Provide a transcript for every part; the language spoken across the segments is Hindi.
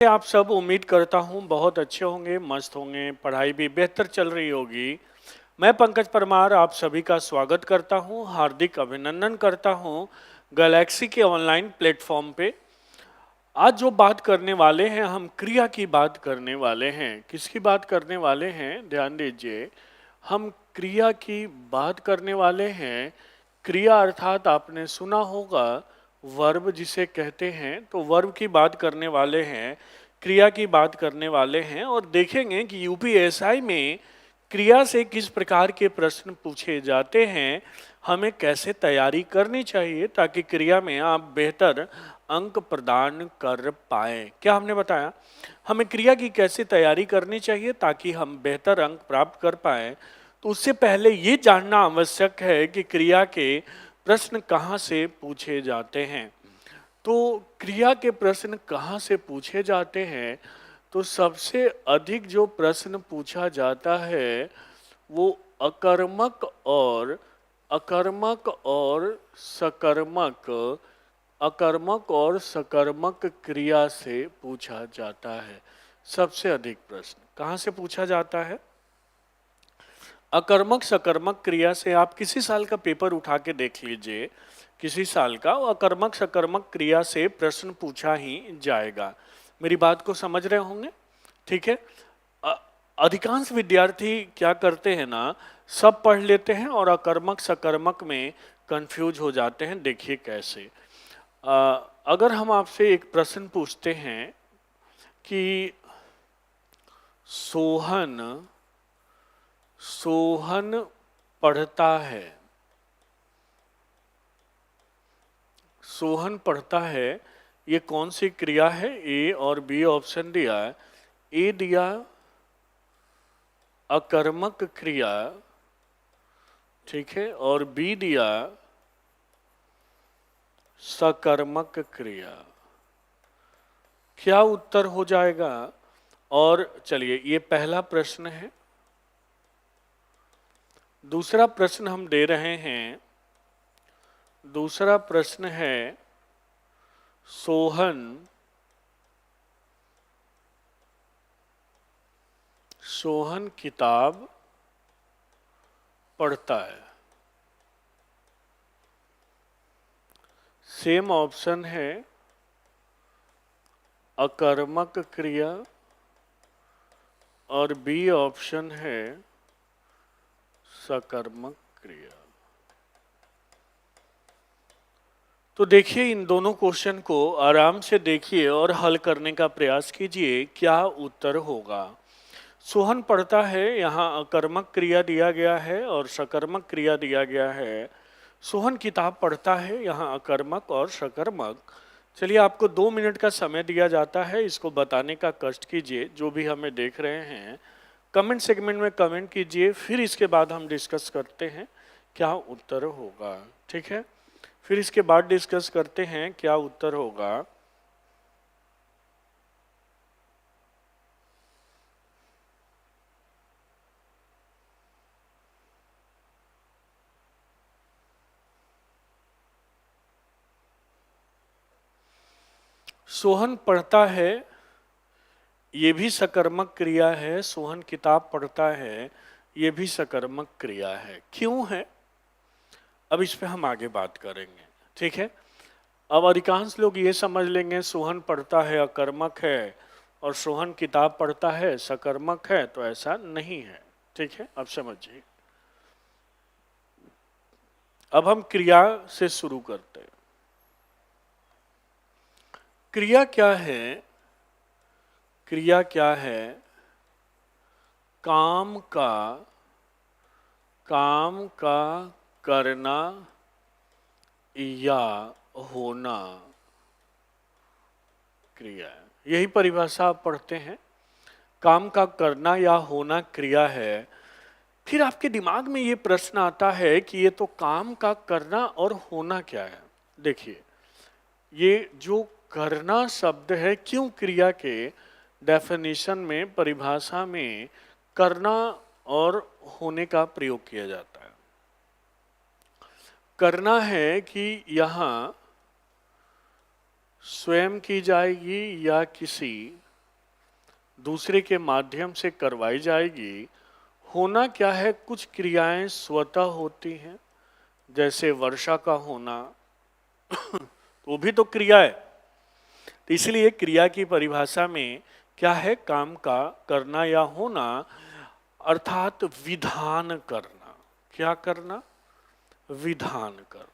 आप सब उम्मीद करता हूँ बहुत अच्छे होंगे, मस्त होंगे, पढ़ाई भी बेहतर चल रही होगी। मैं पंकज परमार आप सभी का स्वागत करता हूँ, हार्दिक अभिनंदन करता हूँ गैलेक्सी के ऑनलाइन प्लेटफॉर्म पे। आज जो बात करने वाले हैं हम क्रिया की बात करने वाले हैं। किसकी बात करने वाले हैं? ध्यान दीजिए, हम क्रिया की बात करने वाले हैं। क्रिया अर्थात आपने सुना होगा वर्ब जिसे कहते हैं, तो वर्ब की बात करने वाले हैं, क्रिया की बात करने वाले हैं और देखेंगे कि यूपीएसआई में क्रिया से किस प्रकार के प्रश्न पूछे जाते हैं, हमें कैसे तैयारी करनी चाहिए ताकि क्रिया में आप बेहतर अंक प्रदान कर पाए। क्या हमने बताया? हमें क्रिया की कैसे तैयारी करनी चाहिए ताकि हम बेहतर अंक प्राप्त कर पाए। तो उससे पहले ये जानना आवश्यक है कि क्रिया के प्रश्न कहाँ से पूछे जाते हैं। तो क्रिया के प्रश्न कहाँ से पूछे जाते हैं? तो सबसे अधिक जो प्रश्न पूछा जाता है वो अकर्मक और सकर्मक क्रिया से पूछा जाता है। सबसे अधिक प्रश्न कहाँ से पूछा जाता है? अकर्मक सकर्मक क्रिया से। आप किसी साल का पेपर उठा के देख लीजिए, किसी साल का अकर्मक सकर्मक क्रिया से प्रश्न पूछा ही जाएगा। मेरी बात को समझ रहे होंगे? ठीक है। अधिकांश विद्यार्थी क्या करते हैं ना, सब पढ़ लेते हैं और अकर्मक सकर्मक में कंफ्यूज हो जाते हैं। देखिए कैसे। अगर हम आपसे एक प्रश्न पूछते हैं कि सोहन सोहन पढ़ता है, सोहन पढ़ता है, ये कौन सी क्रिया है? ए और बी ऑप्शन दिया है। ए दिया अकर्मक क्रिया, ठीक है, और बी दिया सकर्मक क्रिया। क्या उत्तर हो जाएगा? और चलिए, ये पहला प्रश्न है। दूसरा प्रश्न हम दे रहे हैं। दूसरा प्रश्न है सोहन किताब पढ़ता है। सेम ऑप्शन है अकर्मक क्रिया और बी ऑप्शन है सकर्मक क्रिया। तो देखिए, इन दोनों क्वेश्चन को आराम से देखिए और हल करने का प्रयास कीजिए, क्या उत्तर होगा। सोहन पढ़ता है, यहाँ अकर्मक क्रिया दिया गया है और सकर्मक क्रिया दिया गया है। सोहन किताब पढ़ता है, यहाँ अकर्मक और सकर्मक। चलिए, आपको 2 मिनट का समय दिया जाता है, इसको बताने का कष्ट कीजिए। जो भी हमें देख रहे हैं कमेंट सेगमेंट में कमेंट कीजिए, फिर इसके बाद हम डिस्कस करते हैं क्या उत्तर होगा। ठीक है, फिर इसके बाद डिस्कस करते हैं क्या उत्तर होगा। सोहन पढ़ता है, ये भी सकर्मक क्रिया है। सोहन किताब पढ़ता है, ये भी सकर्मक क्रिया है। क्यों है? अब इस पे हम आगे बात करेंगे। ठीक है, अब अधिकांश लोग ये समझ लेंगे सोहन पढ़ता है अकर्मक है और सोहन किताब पढ़ता है सकर्मक है, तो ऐसा नहीं है। ठीक है, अब समझिए। अब हम क्रिया से शुरू करते हैं। क्रिया क्या है? क्रिया क्या है? काम का करना या होना क्रिया है। यही परिभाषा आप पढ़ते हैं, काम का करना या होना क्रिया है। फिर आपके दिमाग में ये प्रश्न आता है कि ये तो काम का करना और होना क्या है। देखिए, ये जो करना शब्द है, क्यों क्रिया के डेफिनेशन में, परिभाषा में करना और होने का प्रयोग किया जाता है। करना है कि यहाँ स्वयं की जाएगी या किसी दूसरे के माध्यम से करवाई जाएगी। होना क्या है, कुछ क्रियाएं स्वतः होती हैं, जैसे वर्षा का होना, वो भी तो क्रिया है। तो इसलिए क्रिया की परिभाषा में क्या है, काम का करना या होना, अर्थात विधान करना। क्या करना, विधान करना।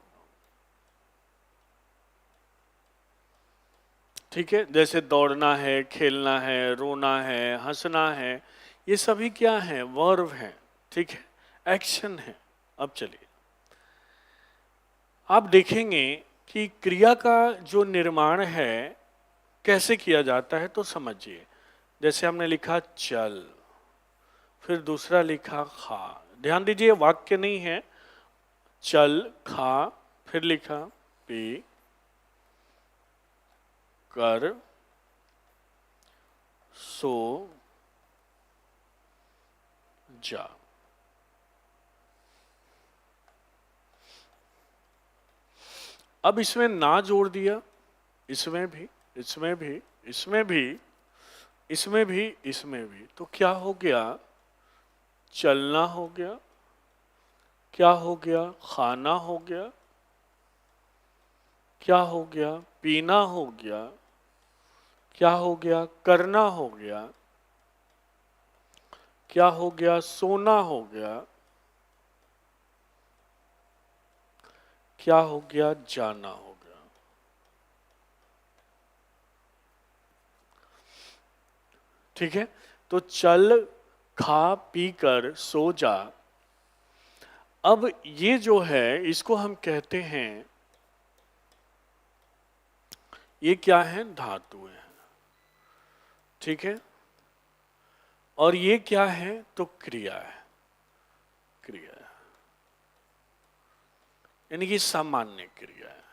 ठीक है, जैसे दौड़ना है, खेलना है, रोना है, हंसना है, ये सभी क्या है, वर्ब हैं। ठीक है, एक्शन है। अब चलिए आप देखेंगे कि क्रिया का जो निर्माण है कैसे किया जाता है, तो समझिए। जैसे हमने लिखा चल, फिर दूसरा लिखा खा। ध्यान दीजिए, वाक्य नहीं है। चल, खा, फिर लिखा पी, कर, सो, जा। अब इसमें ना जोड़ दिया, इसमें भी, इसमें भी, इसमें भी, इसमें भी, इसमें भी, तो क्या हो गया, चलना हो गया। क्या हो गया, खाना हो गया। क्या हो गया, पीना हो गया। क्या हो गया, करना हो गया। क्या हो गया, सोना हो गया। क्या हो गया, जाना हो गया। ठीक है, तो चल, खा, पी कर, सो, जा। अब ये जो है इसको हम कहते हैं, ये क्या है, धातु है। ठीक है, और ये क्या है, तो क्रिया है। क्रिया है, यानी कि सामान्य क्रिया है।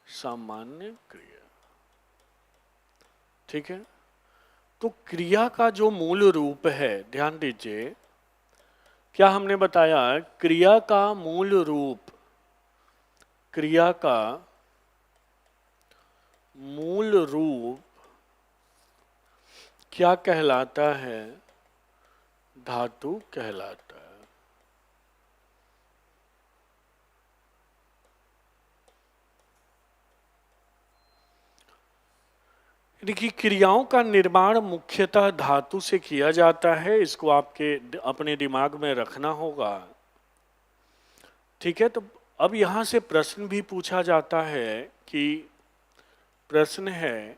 सामान्य क्रिया। ठीक है, तो क्रिया का जो मूल रूप है, ध्यान दीजिए, क्या हमने बताया, क्रिया का मूल रूप, क्रिया का मूल रूप क्या कहलाता है, धातु कहलाता है। देखिए, क्रियाओं का निर्माण मुख्यतः धातु से किया जाता है, इसको आपके अपने दिमाग में रखना होगा। ठीक है, तो अब यहां से प्रश्न भी पूछा जाता है कि, प्रश्न है,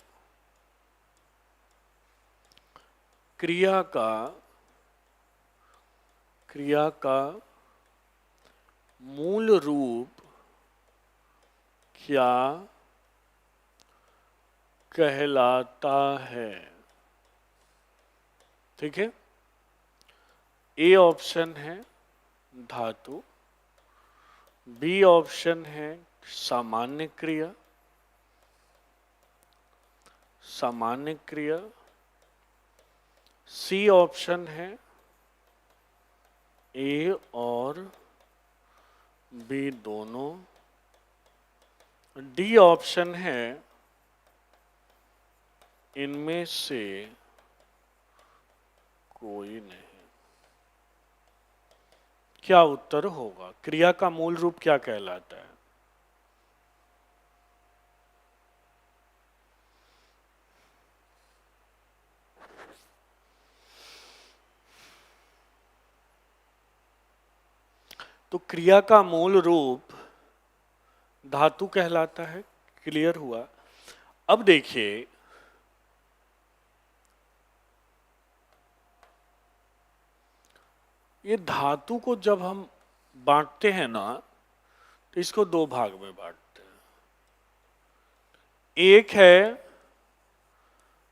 क्रिया का मूल रूप क्या कहलाता है। ठीक है, ए ऑप्शन है धातु, बी ऑप्शन है सामान्य क्रिया, सामान्य क्रिया, सी ऑप्शन है ए और बी दोनों, डी ऑप्शन है इनमें से कोई नहीं। क्या उत्तर होगा, क्रिया का मूल रूप क्या कहलाता है। तो क्रिया का मूल रूप धातु कहलाता है। क्लियर हुआ। अब देखिए, ये धातु को जब हम बांटते हैं ना, तो इसको दो भाग में बांटते हैं। एक है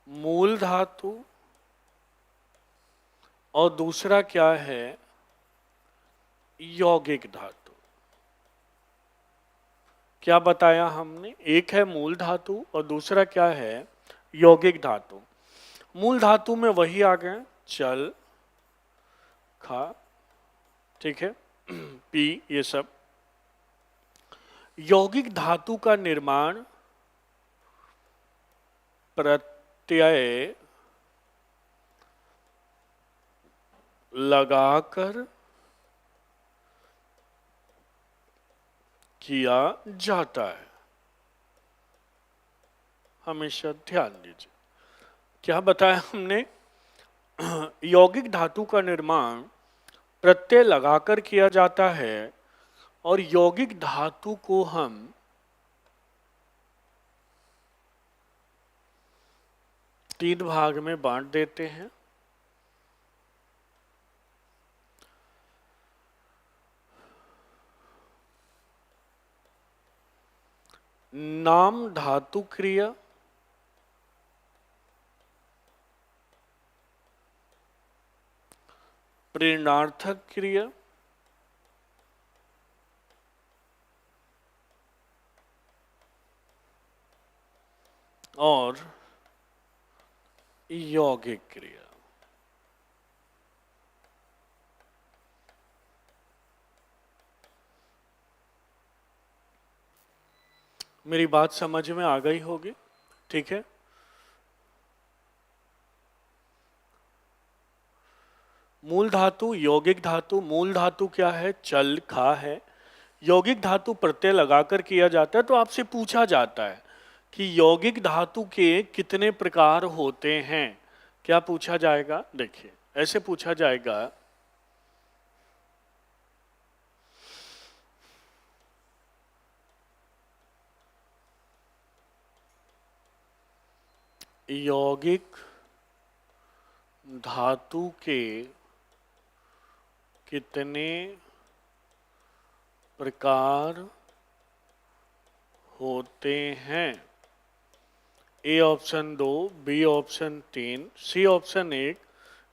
मूल धातु और दूसरा क्या है, यौगिक धातु। क्या बताया हमने, एक है मूल धातु और दूसरा क्या है, यौगिक धातु। मूल धातु में वही आ गए, चल, खा, ठीक है, पी, ये सब। यौगिक धातु का निर्माण प्रत्यय लगाकर किया जाता है। हमेशा ध्यान दीजिए क्या बताया हमने। यौगिक धातु का निर्माण प्रत्यय लगाकर किया जाता है और यौगिक धातु को हम तीन भाग में बांट देते हैं। नाम धातु क्रिया, प्रेरणार्थक क्रिया और यौगिक क्रिया। मेरी बात समझ में आ गई होगी, ठीक है। मूल धातु, यौगिक धातु। मूल धातु क्या है? चल खा है। यौगिक धातु प्रत्यय लगाकर किया जाता है। तो आपसे पूछा जाता है कि यौगिक धातु के कितने प्रकार होते हैं। क्या पूछा जाएगा? देखिए ऐसे पूछा जाएगा, यौगिक धातु के कितने प्रकार होते हैं। A option 2, B option 3, C option 1,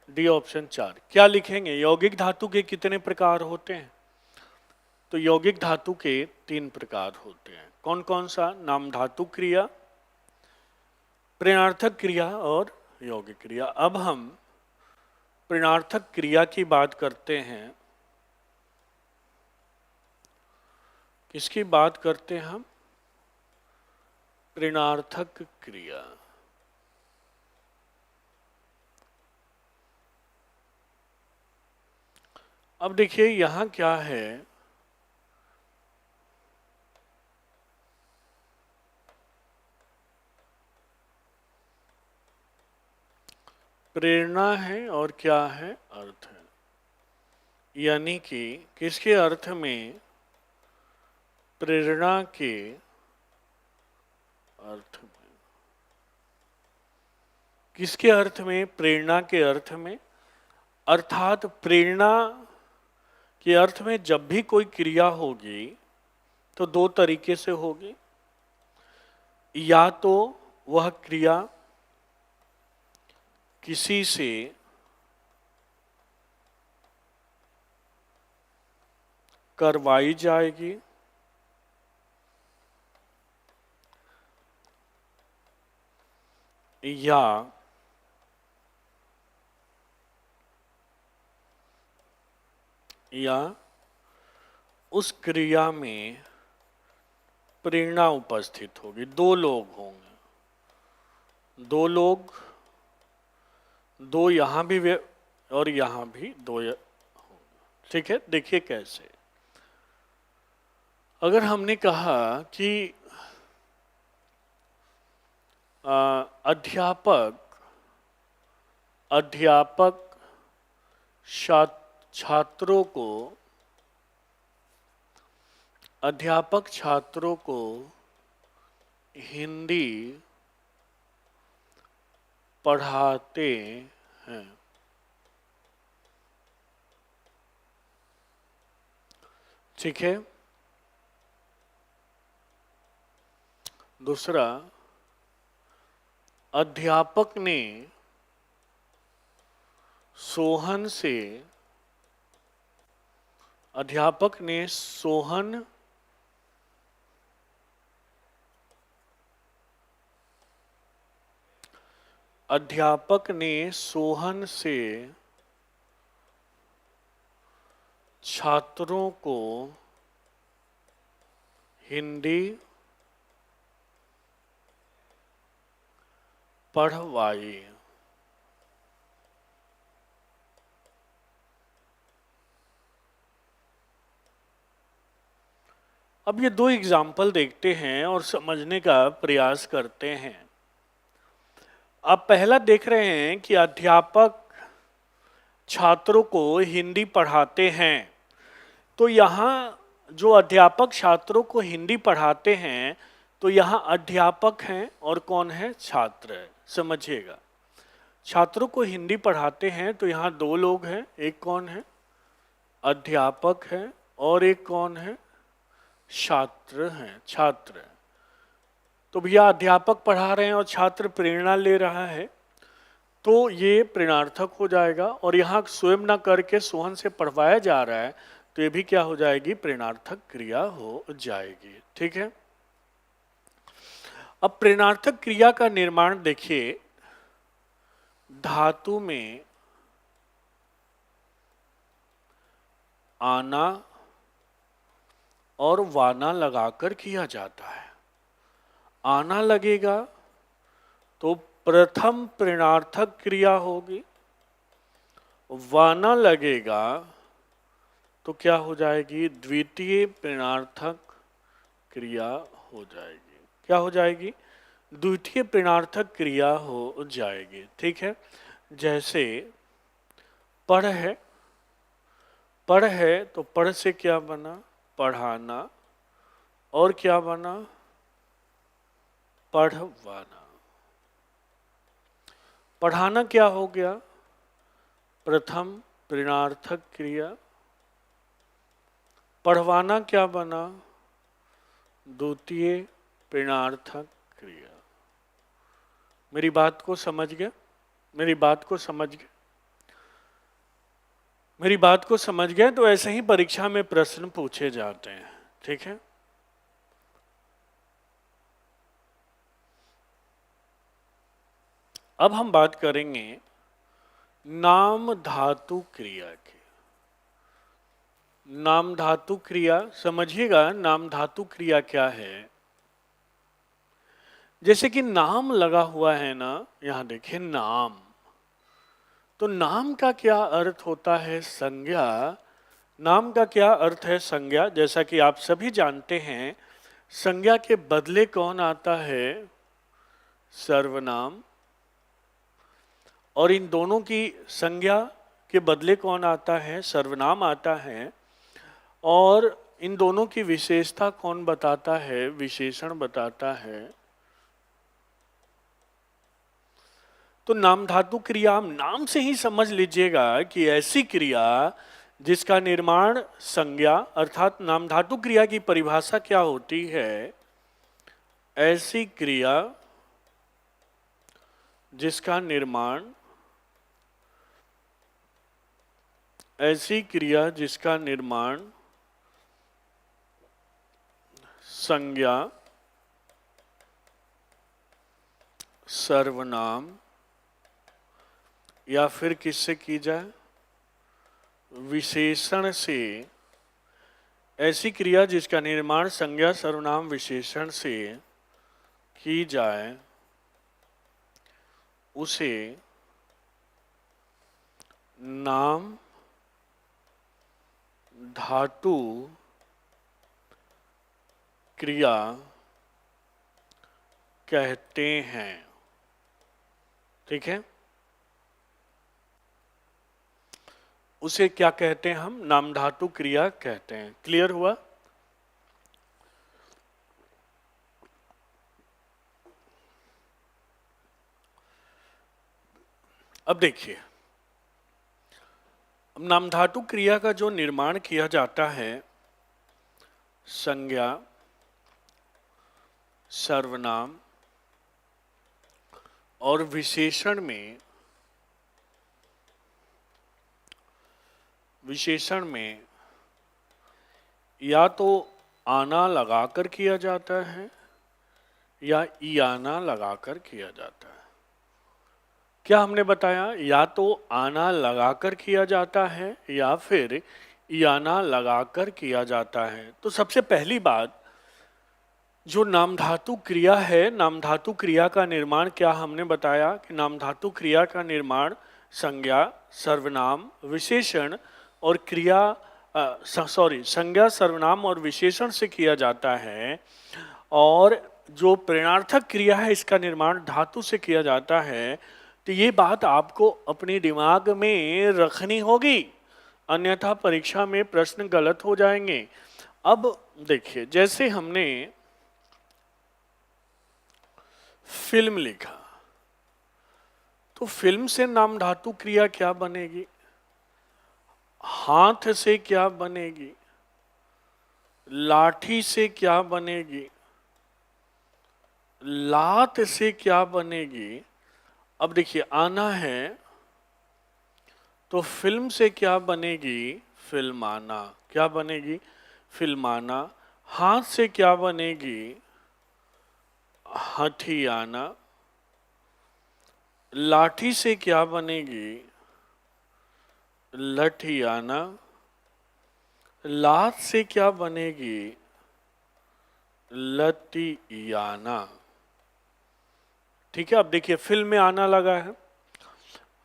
D option 4। क्या लिखेंगे? यौगिक धातु के कितने प्रकार होते हैं? तो यौगिक धातु के 3 प्रकार होते हैं। कौन कौन सा? नाम धातु क्रिया, प्रेरणार्थक क्रिया और यौगिक क्रिया। अब हम प्रेरणार्थक क्रिया की बात करते हैं। किसकी बात करते हैं हम? प्रेरणार्थक क्रिया। अब देखिए यहां क्या है, प्रेरणा है और क्या है? अर्थ है। यानी कि किसके अर्थ में? प्रेरणा के अर्थ में। किसके अर्थ में? प्रेरणा के अर्थ में। अर्थात प्रेरणा के अर्थ में जब भी कोई क्रिया होगी तो 2 तरीके से होगी। या तो वह क्रिया किसी से करवाई जाएगी या उस क्रिया में प्रेरणा उपस्थित होगी। 2 लोग होंगे, 2 लोग, 2 यहां भी और यहां भी 2 होंगे। ठीक है, देखिए कैसे। अगर हमने कहा कि अध्यापक छात्रों को हिंदी पढ़ाते हैं। ठीक है। दूसरा, अध्यापक ने सोहन से छात्रों को हिंदी पढ़वाई। अब ये दो एग्जाम्पल देखते हैं और समझने का प्रयास करते हैं। आप पहला देख रहे हैं कि अध्यापक छात्रों को हिंदी पढ़ाते हैं। तो यहाँ जो अध्यापक छात्रों को हिंदी पढ़ाते हैं, तो यहाँ अध्यापक हैं और कौन है? छात्र है। समझिएगा, छात्रों को हिंदी पढ़ाते हैं तो यहाँ दो लोग हैं, एक कौन है? अध्यापक है और एक कौन है? छात्र हैं, छात्र। तो भैया अध्यापक पढ़ा रहे हैं और छात्र प्रेरणा ले रहा है, तो ये प्रेरणार्थक हो जाएगा। और यहाँ स्वयं ना करके सोहन से पढ़वाया जा रहा है, तो ये भी क्या हो जाएगी? प्रेरणार्थक क्रिया हो जाएगी। ठीक है। अब प्रेरणार्थक क्रिया का निर्माण देखिए, धातु में आना और वाना लगाकर किया जाता है। आना लगेगा तो प्रथम प्रेरणार्थक क्रिया होगी, वाना लगेगा तो क्या हो जाएगी? द्वितीय प्रेरणार्थक क्रिया हो जाएगी। क्या हो जाएगी? द्वितीय प्रेरणार्थक क्रिया हो जाएगी। ठीक है। जैसे पढ़ है, पढ़ है तो पढ़ से क्या बना? पढ़ाना। और क्या बना? पढ़वाना। पढ़ाना क्या हो गया? प्रथम प्रेरणार्थक क्रिया। पढ़वाना क्या बना? द्वितीय प्रेरणार्थक क्रिया। मेरी बात को समझ गए? मेरी बात को समझ गए? मेरी बात को समझ गए? तो ऐसे ही परीक्षा में प्रश्न पूछे जाते हैं। ठीक है। अब हम बात करेंगे नाम धातु क्रिया की। नाम धातु क्रिया समझिएगा, नाम धातु क्रिया क्या है? जैसे कि नाम लगा हुआ है ना, यहां देखिए नाम। तो नाम का क्या अर्थ होता है? संज्ञा। नाम का क्या अर्थ है? संज्ञा। जैसा कि आप सभी जानते हैं, संज्ञा के बदले कौन आता है? सर्वनाम। और इन दोनों की संज्ञा के बदले कौन आता है? सर्वनाम आता है। और इन दोनों की विशेषता कौन बताता है? विशेषण बताता है। तो नाम धातु क्रिया हम नाम से ही समझ लीजिएगा कि ऐसी क्रिया जिसका निर्माण संज्ञा, अर्थात नाम धातु क्रिया की परिभाषा क्या होती है? ऐसी क्रिया जिसका निर्माण, ऐसी क्रिया जिसका निर्माण संज्ञा, सर्वनाम या फिर किससे की जाए? विशेषण से। ऐसी क्रिया जिसका निर्माण संज्ञा, सर्वनाम, विशेषण से की जाए, उसे नाम धातु क्रिया कहते हैं। ठीक है। उसे क्या कहते हैं? हम नाम धातु क्रिया कहते हैं। क्लियर हुआ? अब देखिए, नाम धातु क्रिया का जो निर्माण किया जाता है, संज्ञा, सर्वनाम और विशेषण में, विशेषण में या तो आना लगाकर किया जाता है या ईआना लगाकर किया जाता है। क्या हमने बताया? या तो आना लगाकर किया जाता है या फिर ईआना लगाकर किया जाता है। तो सबसे पहली बात, जो नाम धातु क्रिया है, नाम धातु क्रिया का निर्माण क्या हमने बताया कि नाम धातु क्रिया का निर्माण संज्ञा, सर्वनाम, विशेषण और क्रिया संज्ञा, सर्वनाम और विशेषण से किया जाता है। और जो प्रेरणार्थक क्रिया है इसका निर्माण धातु से किया जाता है। तो ये बात आपको अपने दिमाग में रखनी होगी, अन्यथा परीक्षा में प्रश्न गलत हो जाएंगे। अब देखिए, जैसे हमने फिल्म लिखा, तो फिल्म से नाम धातु क्रिया क्या बनेगी, हाथ से क्या बनेगी, लाठी से क्या बनेगी, लात से क्या बनेगी। अब देखिए, आना है तो फिल्म से क्या बनेगी, फिल्माना। क्या बनेगी, फिल्माना। हाथ से क्या बनेगी, हथियाना। लाठी से क्या बनेगी, लठियाना। लात से क्या बनेगी, लतियाना। ठीक है। अब देखिए, फिल्म में आना लगा है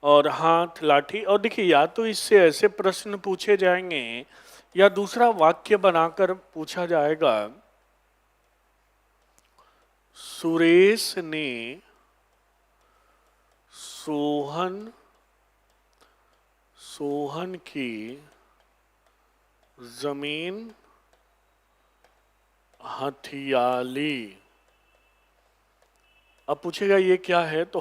और हाथ, लाठी। और देखिए, या तो इससे ऐसे प्रश्न पूछे जाएंगे या दूसरा वाक्य बनाकर पूछा जाएगा। सुरेश ने सोहन की जमीन हथियाली। अब पूछेगा ये क्या है, तो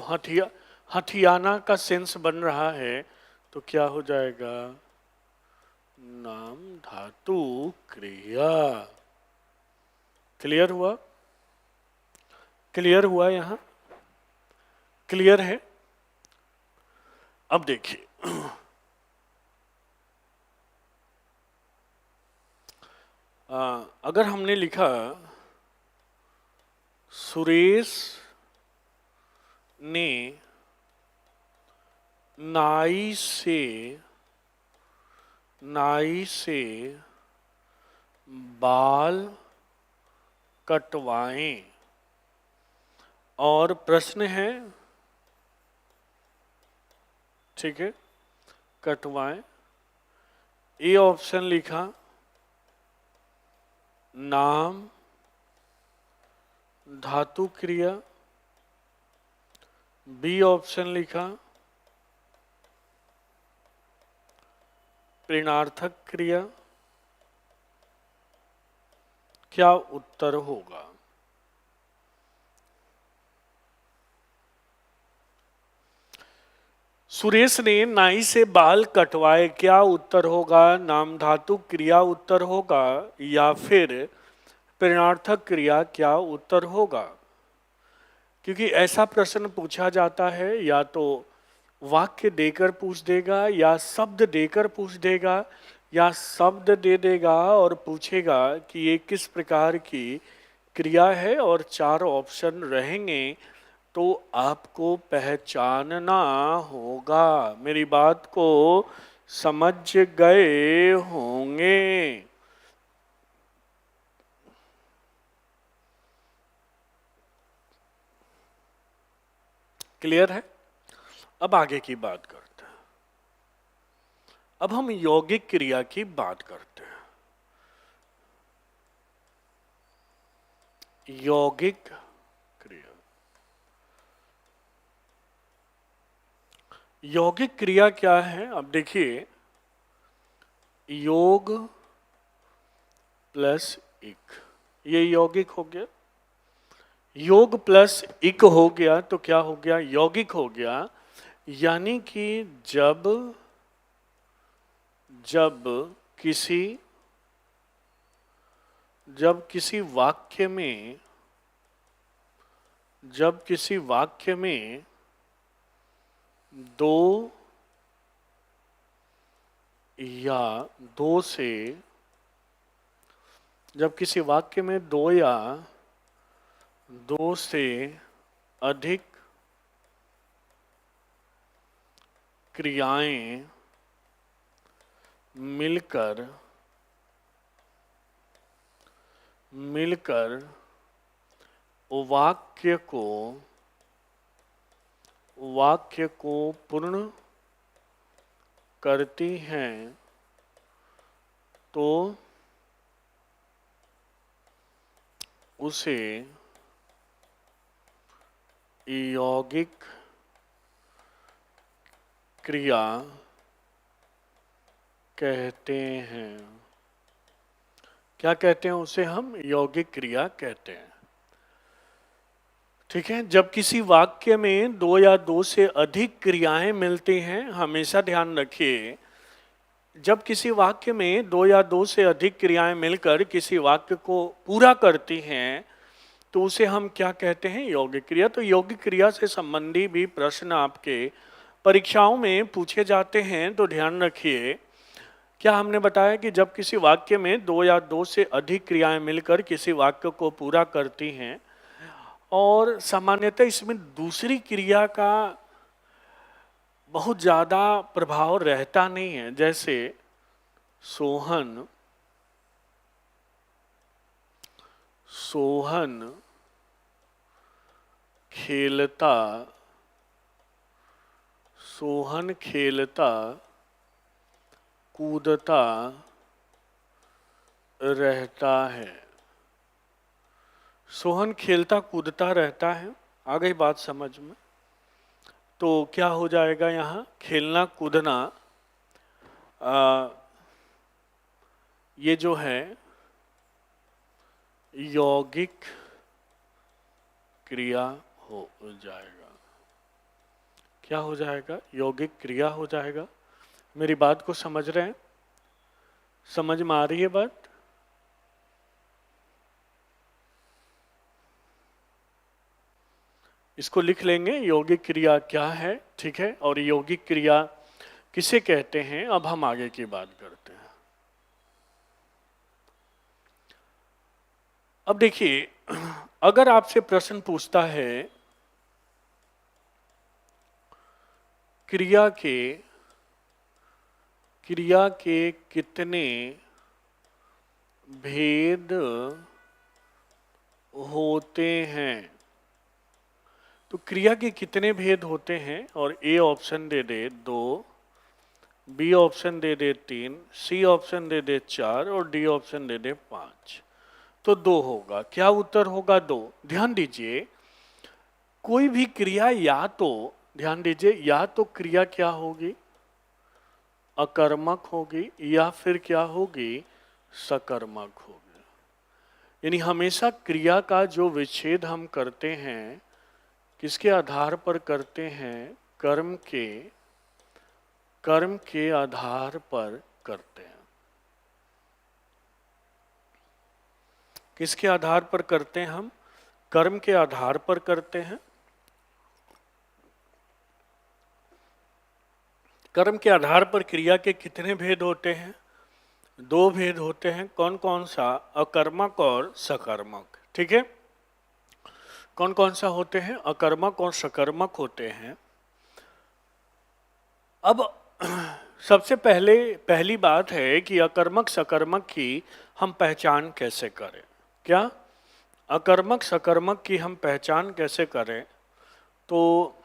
हथियाना का सेंस बन रहा है, तो क्या हो जाएगा, नाम धातु क्रिया। क्लियर हुआ, क्लियर हुआ, यहां क्लियर है। अब देखिए, अगर हमने लिखा सुरेश ने नाई से बाल कटवाए, और प्रश्न है, ठीक है, कटवाए। ए ऑप्शन लिखा नाम धातु क्रिया, बी ऑप्शन लिखा प्रेरणार्थक क्रिया। क्या उत्तर होगा, सुरेश ने नाई से बाल कटवाए, क्या उत्तर होगा, नाम धातु क्रिया उत्तर होगा या फिर प्रेरणार्थक क्रिया क्या उत्तर होगा। क्योंकि ऐसा प्रश्न पूछा जाता है, या तो वाक्य देकर पूछ देगा, या शब्द देकर पूछ देगा, या शब्द दे देगा और पूछेगा कि ये किस प्रकार की क्रिया है, और चार ऑप्शन रहेंगे, तो आपको पहचानना होगा। मेरी बात को समझ गए होंगे। क्लियर है। अब आगे की बात करते हैं। अब हम यौगिक क्रिया की बात करते हैं। यौगिक क्रिया, यौगिक क्रिया क्या है। अब देखिए, योग प्लस इक, ये यौगिक हो गया। योग प्लस इक हो गया तो क्या हो गया, यौगिक हो गया। यानी कि जब किसी वाक्य में दो या दो से, जब किसी वाक्य में दो या दो से अधिक क्रियाएं मिलकर वाक्य को पूर्ण करती हैं तो उसे यौगिक क्रिया कहते हैं। क्या कहते हैं उसे? हम यौगिक क्रिया कहते हैं। ठीक है, जब किसी वाक्य में दो या दो से अधिक क्रियाएं मिलती हैं, हमेशा ध्यान रखिए, जब किसी वाक्य में दो या दो से अधिक क्रियाएं मिलकर किसी वाक्य को पूरा करती हैं तो उसे हम क्या कहते हैं? यौगिक क्रिया। तो यौगिक क्रिया से संबंधी भी प्रश्न आपके परीक्षाओं में पूछे जाते हैं, तो ध्यान रखिए। क्या हमने बताया कि जब किसी वाक्य में दो या दो से अधिक क्रियाएं मिलकर किसी वाक्य को पूरा करती हैं, और सामान्यतः इसमें दूसरी क्रिया का बहुत ज़्यादा प्रभाव रहता नहीं है। जैसे सोहन खेलता कूदता रहता है। सोहन खेलता कूदता रहता है। आ गई बात समझ में? तो क्या हो जाएगा यहाँ? खेलना कूदना ये जो है यौगिक क्रिया हो जाएगा। क्या हो जाएगा? यौगिक क्रिया हो जाएगा। मेरी बात को समझ रहे हैं? समझ में आ रही है बात? इसको लिख लेंगे, यौगिक क्रिया क्या है। ठीक है, और यौगिक क्रिया किसे कहते हैं, अब हम आगे की बात करते हैं। अब देखिए, अगर आपसे प्रश्न पूछता है क्रिया के कितने भेद होते हैं, तो क्रिया के कितने भेद होते हैं, और ए ऑप्शन दे दे 2, बी ऑप्शन दे दे 3, सी ऑप्शन दे दे 4 और डी ऑप्शन दे दे 5, तो 2 होगा। क्या उत्तर होगा? 2। ध्यान दीजिए, कोई भी क्रिया या तो, ध्यान दीजिए, या तो क्रिया क्या होगी? अकर्मक होगी, या फिर क्या होगी? सकर्मक होगी। यानी हमेशा क्रिया का जो विच्छेद हम करते हैं, किसके आधार पर करते हैं? कर्म के आधार पर करते हैं। किसके आधार पर करते हैं हम? कर्म के आधार पर करते हैं। कर्म के आधार पर क्रिया के कितने भेद होते हैं? 2 भेद होते हैं। कौन कौन सा? अकर्मक और सकर्मक। ठीक है, कौन कौन सा होते हैं? अकर्मक और सकर्मक होते हैं। अब सबसे पहली बात है कि अकर्मक सकर्मक की हम पहचान कैसे करें? क्या अकर्मक सकर्मक की हम पहचान कैसे करें? तो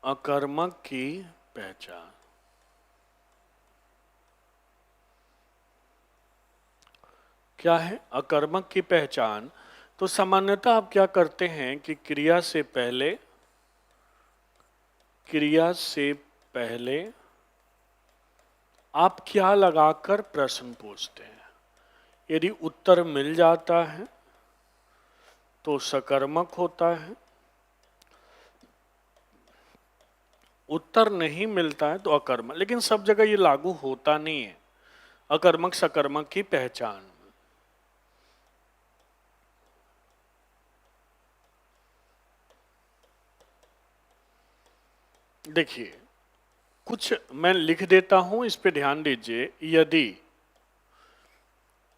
अकर्मक की पहचान क्या है? अकर्मक की पहचान, तो सामान्यतः आप क्या करते हैं कि क्रिया से पहले आप क्या लगाकर प्रश्न पूछते हैं? यदि उत्तर मिल जाता है तो सकर्मक होता है, उत्तर नहीं मिलता है तो अकर्मक। लेकिन सब जगह ये लागू होता नहीं है अकर्मक सकर्मक की पहचान। देखिए, कुछ मैं लिख देता हूं, इस पे ध्यान दीजिए।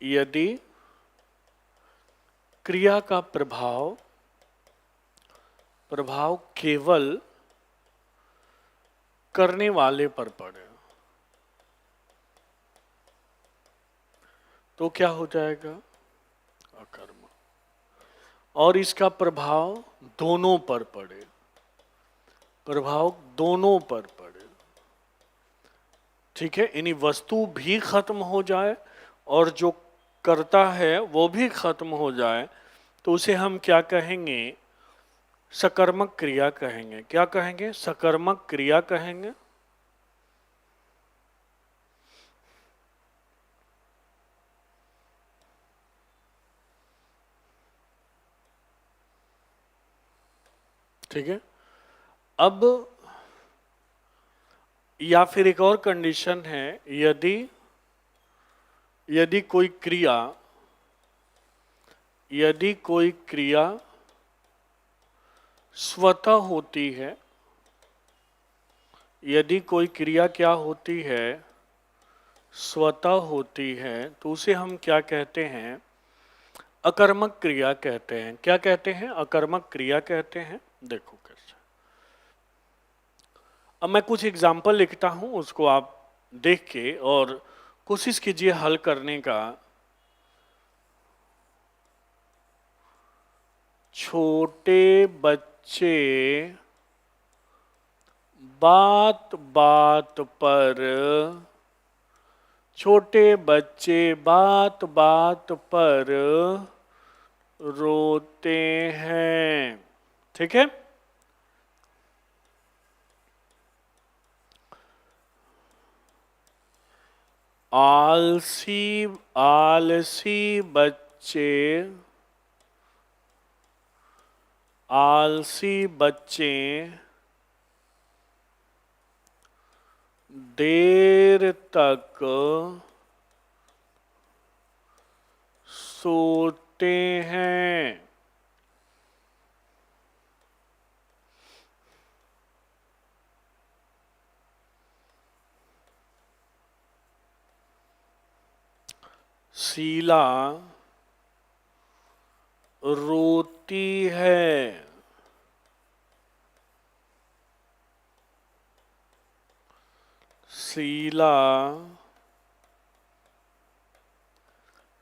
यदि क्रिया का प्रभाव केवल करने वाले पर पड़े तो क्या हो जाएगा? अकर्मक। और इसका प्रभाव दोनों पर पड़े, प्रभाव दोनों पर पड़े, ठीक है। यानी वस्तु भी खत्म हो जाए और जो करता है वो भी खत्म हो जाए तो उसे हम क्या कहेंगे? सकर्मक क्रिया कहेंगे। क्या कहेंगे? सकर्मक क्रिया कहेंगे। ठीक है। अब या फिर एक और कंडीशन है, यदि कोई क्रिया, यदि कोई क्रिया स्वतः होती है, यदि कोई क्रिया क्या होती है? स्वतः होती है, तो उसे हम क्या कहते हैं? अकर्मक क्रिया कहते हैं। क्या कहते हैं? अकर्मक क्रिया कहते हैं। देखो कैसे। अब मैं कुछ एग्जाम्पल लिखता हूं, उसको आप देख के और कोशिश कीजिए हल करने का। छोटे बच्चे बात बात पर, छोटे बच्चे बात बात पर रोते हैं। ठीक है। आलसी आलसी बच्चे, आलसी बच्चे देर तक सोते हैं। शीला रोती है, शीला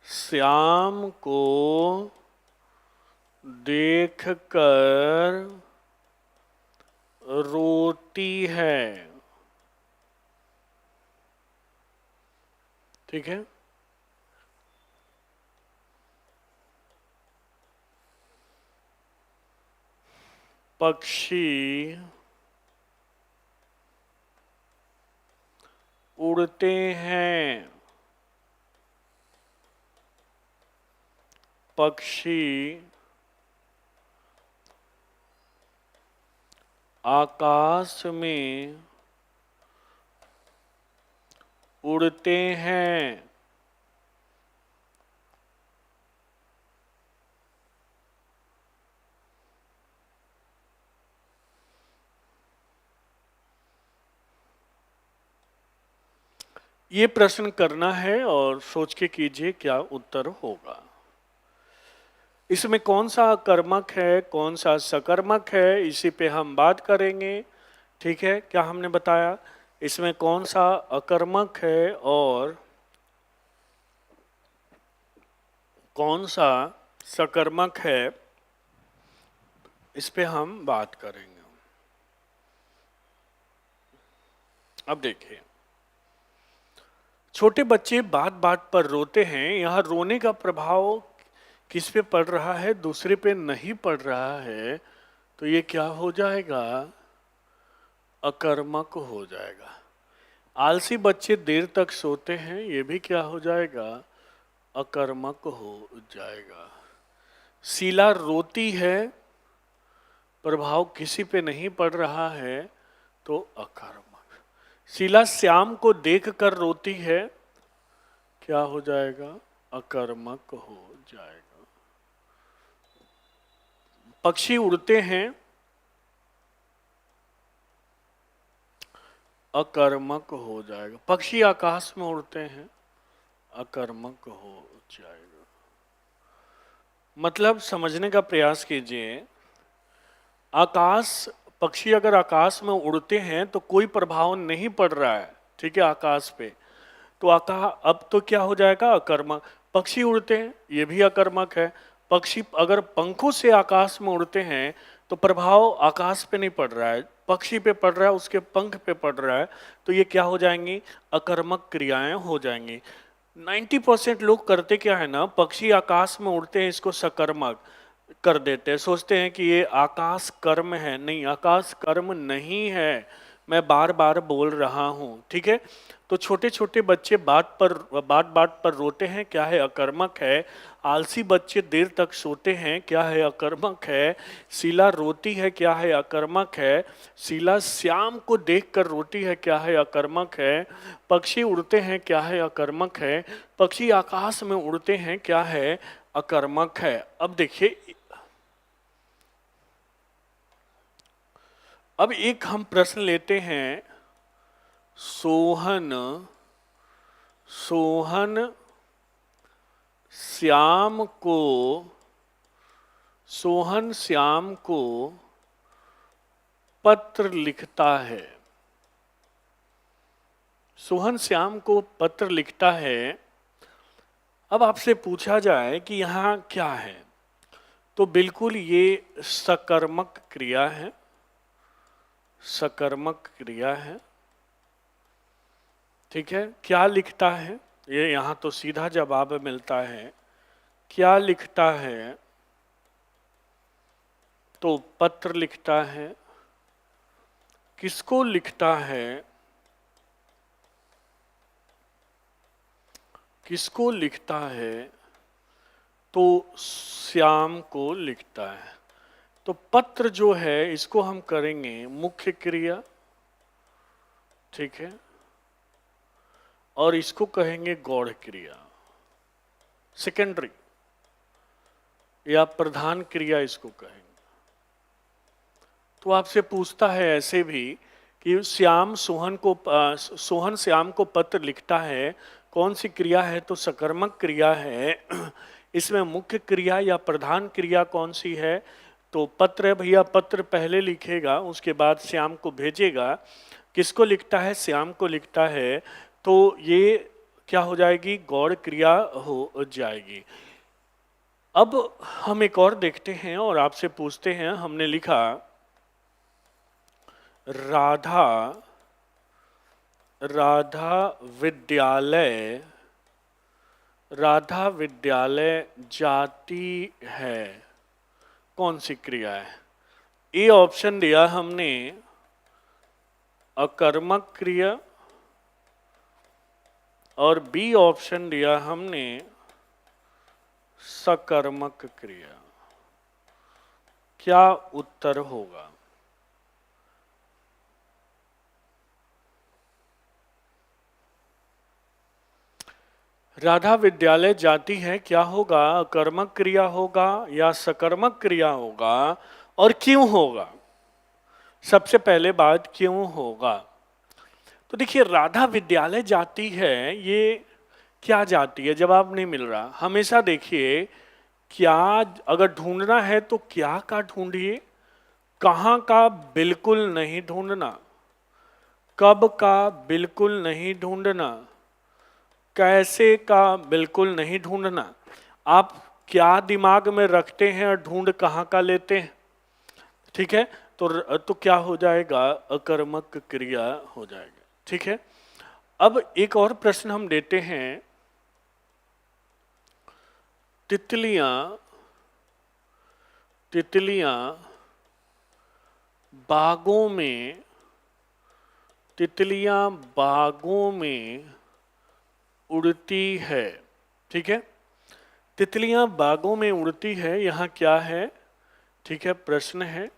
श्याम को देखकर रोती है। ठीक है। पक्षी उड़ते हैं, पक्षी आकाश में उड़ते हैं। ये प्रश्न करना है और सोच के कीजिए क्या उत्तर होगा। इसमें कौन सा कर्मक है, कौन सा सकर्मक है, इसी पे हम बात करेंगे। ठीक है। क्या हमने बताया? इसमें कौन सा अकर्मक है और कौन सा सकर्मक है, इस पे हम बात करेंगे। अब देखिए, छोटे बच्चे बात बात पर रोते हैं। यहाँ रोने का प्रभाव किस पे पड़ रहा है? दूसरे पे नहीं पड़ रहा है, तो ये क्या हो जाएगा? अकर्मक हो जाएगा। आलसी बच्चे देर तक सोते हैं, ये भी क्या हो जाएगा? अकर्मक हो जाएगा। शीला रोती है, प्रभाव किसी पे नहीं पड़ रहा है, तो अकर्मक। शीला श्याम को देखकर रोती है, क्या हो जाएगा? अकर्मक हो जाएगा। पक्षी उड़ते हैं, अकर्मक हो जाएगा। पक्षी आकाश में उड़ते हैं, अकर्मक हो जाएगा। मतलब समझने का प्रयास कीजिए, आकाश पक्षी अगर आकाश में उड़ते हैं तो कोई प्रभाव नहीं पड़ रहा है, ठीक है, आकाश पे, तो अब तो क्या हो जाएगा, अकर्मक। पक्षी उड़ते हैं, ये भी अकर्मक है। पक्षी अगर पंखों से आकाश में उड़ते हैं तो प्रभाव आकाश पे नहीं पड़ रहा है, पक्षी पे पड़ रहा है, उसके पंख पे पड़ रहा है, तो ये क्या हो जाएंगी, अकर्मक क्रियाएं हो जाएंगी। 90% लोग करते क्या है ना, पक्षी आकाश में उड़ते हैं इसको सकर्मक कर देते हैं, सोचते हैं कि ये आकाश कर्म है। नहीं, आकाश कर्म नहीं है, मैं बार बार बोल रहा हूं, ठीक है। तो छोटे छोटे बच्चे बात बात पर रोते हैं, क्या है, अकर्मक है। आलसी बच्चे देर तक सोते हैं, क्या है, अकर्मक है। शीला रोती है, क्या है, अकर्मक है। शीला श्याम को देखकर रोती है, क्या है, अकर्मक है। पक्षी उड़ते हैं, क्या है, अकर्मक है। पक्षी आकाश में उड़ते हैं, क्या है, अकर्मक है। अब देखिए, अब एक हम प्रश्न लेते हैं, सोहन सोहन श्याम को सोहन श्याम को पत्र लिखता है। सोहन श्याम को पत्र लिखता है। अब आपसे पूछा जाए कि यहाँ क्या है, तो बिल्कुल ये सकर्मक क्रिया है, सकर्मक क्रिया है, ठीक है। क्या लिखता है, ये यहाँ तो सीधा जवाब मिलता है। क्या लिखता है, तो पत्र लिखता है। किसको लिखता है, किसको लिखता है, तो श्याम को लिखता है। तो पत्र जो है इसको हम करेंगे मुख्य क्रिया, ठीक है, और इसको कहेंगे गौड़ क्रिया, सेकेंडरी या प्रधान क्रिया इसको कहेंगे। तो आपसे पूछता है ऐसे भी कि सोहन श्याम को पत्र लिखता है, कौन सी क्रिया है, तो सकर्मक क्रिया है। इसमें मुख्य क्रिया या प्रधान क्रिया कौन सी है, तो पत्र है भैया, पत्र पहले लिखेगा, उसके बाद श्याम को भेजेगा। किसको लिखता है, श्याम को लिखता है, तो ये क्या हो जाएगी, गौड़ क्रिया हो जाएगी। अब हम एक और देखते हैं और आपसे पूछते हैं, हमने लिखा राधा राधा विद्यालय, राधा विद्यालय जाती है, कौन सी क्रिया है। ए ऑप्शन दिया हमने अकर्मक क्रिया, और बी ऑप्शन दिया हमने सकर्मक क्रिया। क्या उत्तर होगा, राधा विद्यालय जाती है, क्या होगा, अकर्मक क्रिया होगा या सकर्मक क्रिया होगा, और क्यों होगा। सबसे पहले बात, क्यों होगा। तो देखिए, राधा विद्यालय जाती है, ये क्या जाती है, जवाब नहीं मिल रहा। हमेशा देखिए, क्या अगर ढूंढना है तो क्या का ढूंढिए, कहाँ का बिल्कुल नहीं ढूंढना, कब का बिल्कुल नहीं ढूंढना, कैसे का बिल्कुल नहीं ढूंढना। आप क्या दिमाग में रखते हैं और ढूंढ कहाँ का लेते हैं, ठीक है। तो क्या हो जाएगा, अकर्मक क्रिया हो जाएगा, ठीक है। अब एक और प्रश्न हम देते हैं, तितलियां तितलियां बागों में तितलियां बागों में उड़ती है, ठीक है। तितलियां बागों में उड़ती है, यहाँ क्या है, ठीक है, प्रश्न है,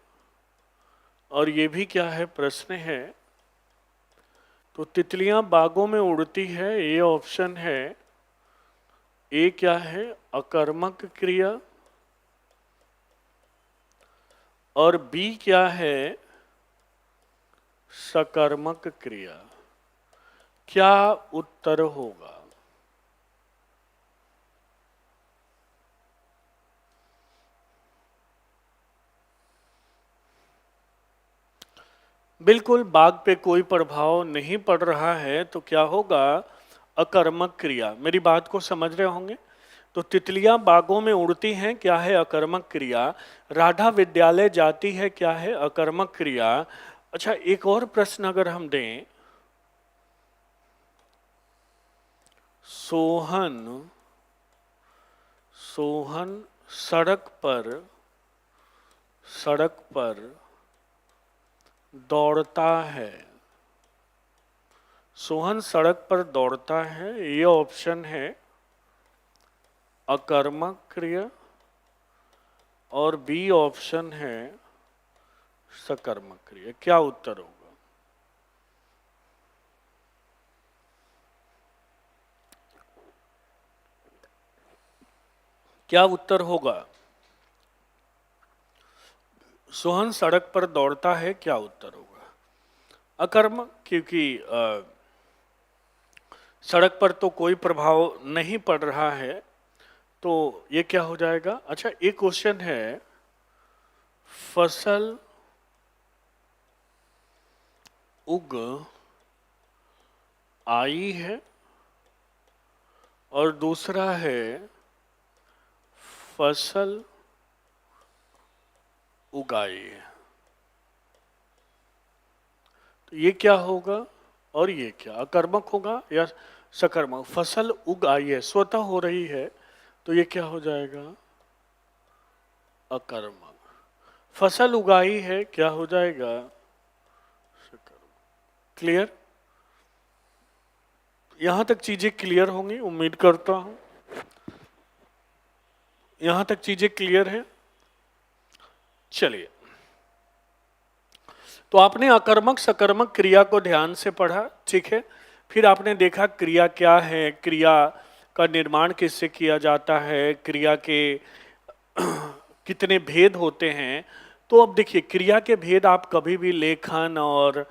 और ये भी क्या है, प्रश्न है। तो तितलियां बागों में उड़ती है, ये ऑप्शन है। ए क्या है, अकर्मक क्रिया, और बी क्या है, सकर्मक क्रिया। क्या उत्तर होगा, बिल्कुल बाघ पे कोई प्रभाव नहीं पड़ रहा है तो क्या होगा? अकर्मक क्रिया। मेरी बात को समझ रहे होंगे? तो तितलियां बागों में उड़ती हैं, क्या है? अकर्मक क्रिया। राधा विद्यालय जाती है, क्या है? अकर्मक क्रिया। अच्छा, एक और प्रश्न अगर हम दें, सोहन सोहन सड़क पर दौड़ता है। सोहन सड़क पर दौड़ता है, ये ऑप्शन है अकर्मक क्रिया और बी ऑप्शन है सकर्मक क्रिया। क्या उत्तर होगा? क्या उत्तर होगा? सोहन सड़क पर दौड़ता है, क्या उत्तर होगा? अकर्मक, क्योंकि सड़क पर तो कोई प्रभाव नहीं पड़ रहा है, तो ये क्या हो जाएगा? अच्छा, एक क्वेश्चन है, फसल उग आई है और दूसरा है फसल उगाई है, तो ये क्या होगा और ये क्या? अकर्मक होगा या सकर्मक? फसल उग आई है, स्वतः हो रही है, तो ये क्या हो जाएगा? अकर्मक। फसल उगाई है, क्या हो जाएगा? सकर्मक। क्लियर? यहां तक चीजें क्लियर होंगी, उम्मीद करता हूं। यहां तक चीजें क्लियर है? चलिए, तो आपने अकर्मक सकर्मक क्रिया को ध्यान से पढ़ा, ठीक है। फिर आपने देखा क्रिया क्या है, क्रिया का निर्माण किससे किया जाता है, क्रिया के कितने भेद होते हैं। तो अब देखिए, क्रिया के भेद आप कभी भी लेखन और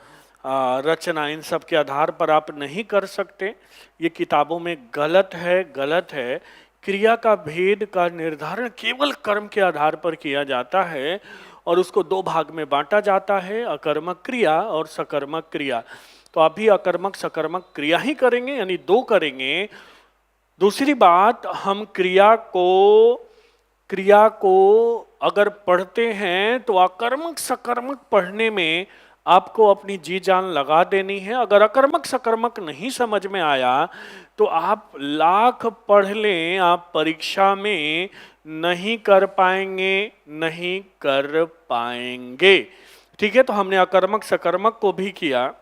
रचना, इन सब के आधार पर आप नहीं कर सकते। ये किताबों में गलत है, गलत है। क्रिया का भेद का निर्धारण केवल कर्म के आधार पर किया जाता है और उसको दो भाग में बांटा जाता है, अकर्मक क्रिया और सकर्मक क्रिया। तो आप भी अकर्मक सकर्मक क्रिया ही करेंगे, यानी दो करेंगे। दूसरी बात, हम क्रिया को अगर पढ़ते हैं तो अकर्मक सकर्मक पढ़ने में आपको अपनी जी जान लगा देनी है। अगर अकर्मक सकर्मक नहीं समझ में आया तो आप लाख पढ़ लें, आप परीक्षा में नहीं कर पाएंगे, नहीं कर पाएंगे। ठीक है, तो हमने अकर्मक सकर्मक को भी किया।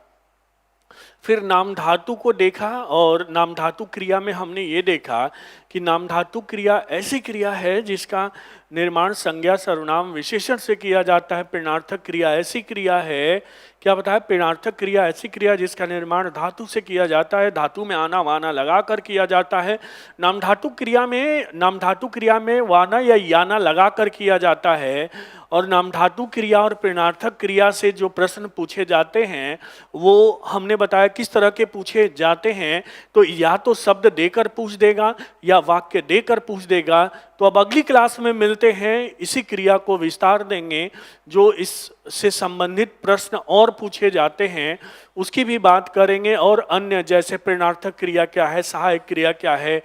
फिर नाम धातु को देखा और नाम धातु क्रिया में हमने ये देखा कि नाम धातु क्रिया ऐसी क्रिया है जिसका निर्माण संज्ञा सर्वनाम विशेषण से किया जाता है। प्रेरणार्थक क्रिया ऐसी क्रिया है, क्या बताया? प्रेरणार्थक क्रिया ऐसी क्रिया जिसका निर्माण धातु से किया जाता है, धातु में आना वाना लगाकर किया जाता है। नाम धातु क्रिया में वाना या याना लगाकर किया जाता है। और नाम धातु क्रिया और प्रेरणार्थक क्रिया से जो प्रश्न पूछे जाते हैं वो हमने बताया किस तरह के पूछे जाते हैं। तो या तो शब्द देकर पूछ देगा या वाक्य देकर पूछ देगा। तो अब अगली क्लास में मिलते हैं, इसी क्रिया को विस्तार देंगे, जो इससे संबंधित प्रश्न और पूछे जाते हैं उसकी भी बात करेंगे। और अन्य जैसे प्रेरणार्थक क्रिया क्या है, सहायक क्रिया क्या है,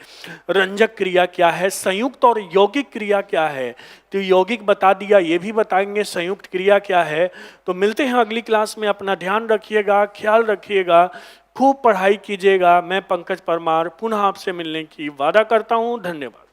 रंजक क्रिया क्या है, संयुक्त और यौगिक क्रिया क्या है। तो यौगिक बता दिया, ये भी बताएंगे संयुक्त क्रिया क्या है। तो मिलते हैं अगली क्लास में। अपना ध्यान रखिएगा, ख्याल रखिएगा, खूब पढ़ाई कीजिएगा। मैं पंकज परमार पुनः आपसे मिलने की वादा करता हूँ। धन्यवाद।